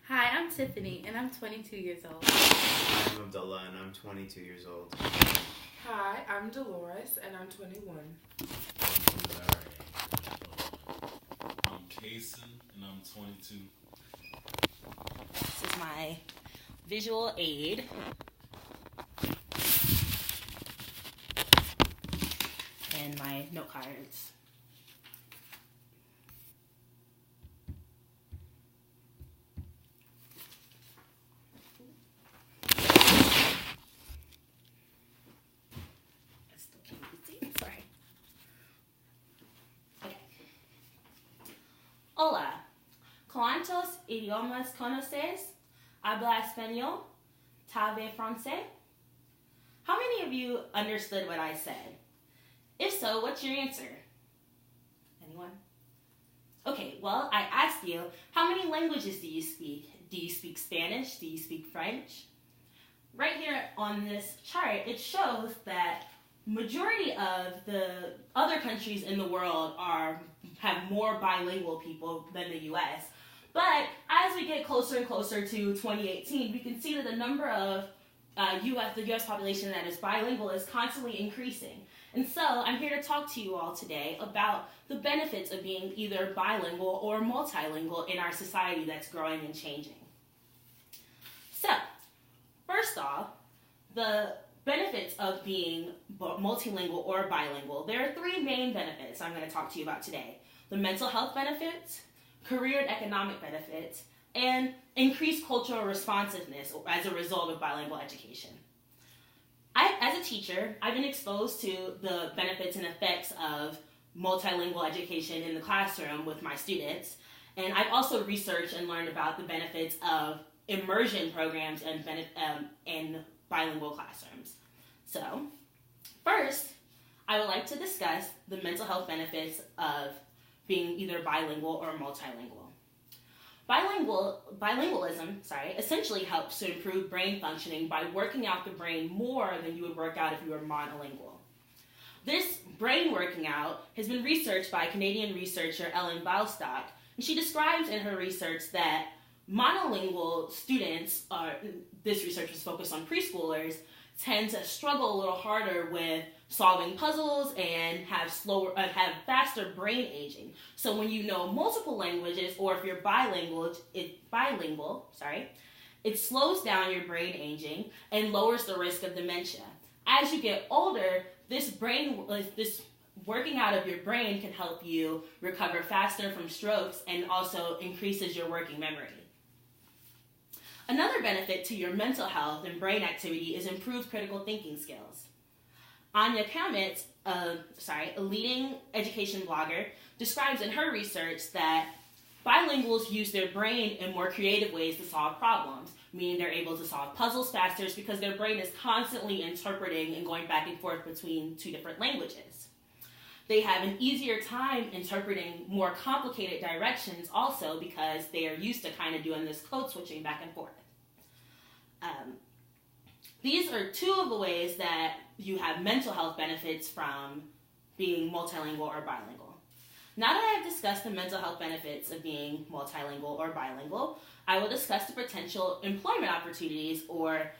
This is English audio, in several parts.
Hi, I'm Tiffany, and I'm 22 years old. I'm Abdullah, and I'm 22 years old. Hi, I'm Dolores, and I'm 21. I'm Kason, and I'm 22. This is my visual aid. And my note cards. I still can't see. Sorry. Okay. Hola. ¿Cuántos idiomas conoces? ¿Habla español? ¿Sabe francés? How many of you understood what I said? If so, what's your answer? Anyone? Okay, well, I asked you, how many languages do you speak? Do you speak Spanish? Do you speak French? Right here on this chart, it shows that majority of the other countries in the world have more bilingual people than the U.S. But as we get closer and closer to 2018, we can see that the number of the U.S. population that is bilingual is constantly increasing. And so I'm here to talk to you all today about the benefits of being either bilingual or multilingual in our society that's growing and changing. So, first off, the benefits of being multilingual or bilingual. There are three main benefits I'm going to talk to you about today. The mental health benefits, career and economic benefits, and increased cultural responsiveness as a result of bilingual education. As a teacher, I've been exposed to the benefits and effects of multilingual education in the classroom with my students, and I've also researched and learned about the benefits of immersion programs in bilingual classrooms. So, first, I would like to discuss the mental health benefits of being either bilingual or multilingual. Bilingualism essentially helps to improve brain functioning by working out the brain more than you would work out if you were monolingual. This brain working out has been researched by Canadian researcher Ellen Bostock, and she describes in her research that monolingual students, this research was focused on preschoolers, tend to struggle a little harder with solving puzzles and have faster brain aging. So when you know multiple languages, or if you're bilingual, it slows down your brain aging and lowers the risk of dementia. As you get older, this working out of your brain can help you recover faster from strokes and also increases your working memory. Another benefit to your mental health and brain activity is improved critical thinking skills. Anya Kamitz, a leading education blogger, describes in her research that bilinguals use their brain in more creative ways to solve problems, meaning they're able to solve puzzles faster because their brain is constantly interpreting and going back and forth between two different languages. They have an easier time interpreting more complicated directions also because they are used to kind of doing this code switching back and forth. These are two of the ways that you have mental health benefits from being multilingual or bilingual. Now that I've discussed the mental health benefits of being multilingual or bilingual, I will discuss the potential employment opportunities or,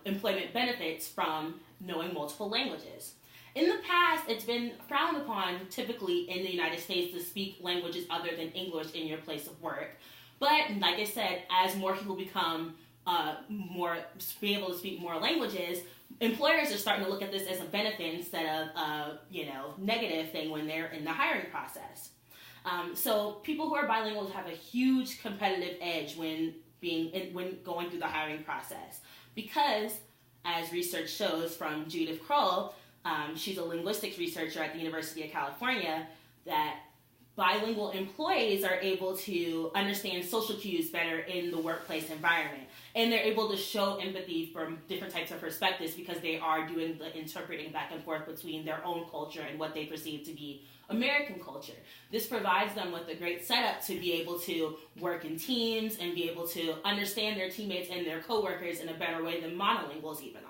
employment benefits from knowing multiple languages. In the past, it's been frowned upon typically in the United States to speak languages other than English in your place of work. But like I said, as more people become be able to speak more languages, employers are starting to look at this as a benefit instead of a negative thing when they're in the hiring process. So people who are bilingual have a huge competitive edge when going through the hiring process because, as research shows from Judith Kroll, she's a linguistics researcher at the University of California, that bilingual employees are able to understand social cues better in the workplace environment. And they're able to show empathy from different types of perspectives because they are doing the interpreting back and forth between their own culture and what they perceive to be American culture. This provides them with a great setup to be able to work in teams and be able to understand their teammates and their coworkers in a better way than monolinguals even are.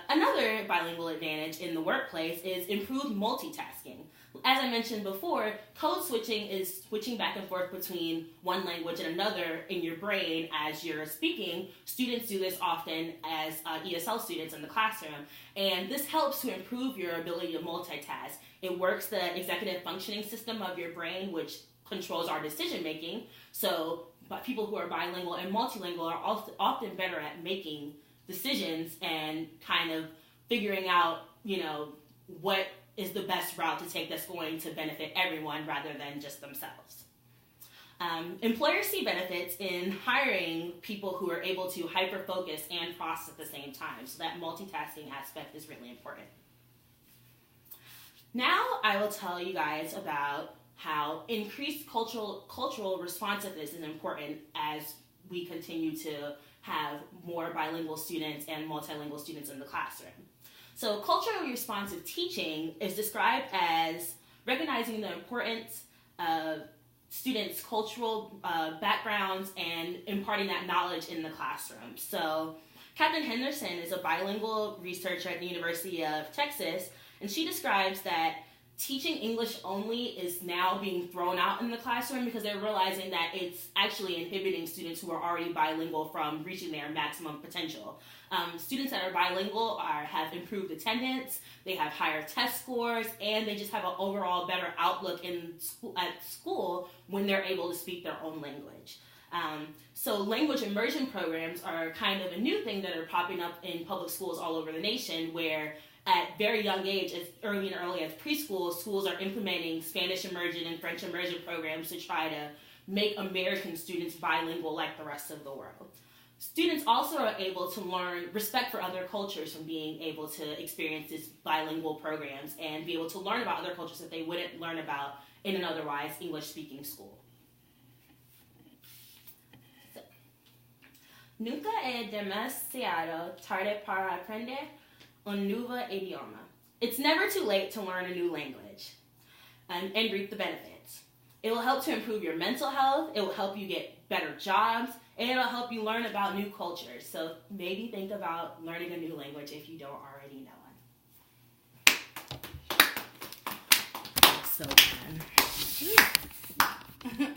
Another bilingual advantage in the workplace is improved multitasking. as I mentioned before, code switching is switching back and forth between one language and another in your brain as you're speaking. Students do this often as ESL students in the classroom, and this helps to improve your ability to multitask. It works the executive functioning system of your brain, which controls our decision making. So, but people who are bilingual and multilingual are often better at making decisions and kind of figuring out, what is the best route to take that's going to benefit everyone rather than just themselves. Employers see benefits in hiring people who are able to hyper-focus and process at the same time, so that multitasking aspect is really important. Now I will tell you guys about how increased cultural responsiveness is important as we continue to have more bilingual students and multilingual students in the classroom. So culturally responsive teaching is described as recognizing the importance of students' cultural backgrounds and imparting that knowledge in the classroom. So Captain Henderson is a bilingual researcher at the University of Texas, and she describes that teaching English only is now being thrown out in the classroom because they're realizing that it's actually inhibiting students who are already bilingual from reaching their maximum potential. Students that are bilingual have improved attendance, they have higher test scores, and they just have an overall better outlook at school when they're able to speak their own language. So language immersion programs are kind of a new thing that are popping up in public schools all over the nation, where at very young age, as early as preschool, schools are implementing Spanish immersion and French immersion programs to try to make American students bilingual like the rest of the world. Students also are able to learn respect for other cultures from being able to experience these bilingual programs and be able to learn about other cultures that they wouldn't learn about in an otherwise English-speaking school. So, nunca es demasiado tarde para aprender un nuevo idioma. It's never too late to learn a new language and reap the benefits. It will help to improve your mental health, it will help you get better jobs, and it'll help you learn about new cultures. So maybe think about learning a new language if you don't already know one. So fun.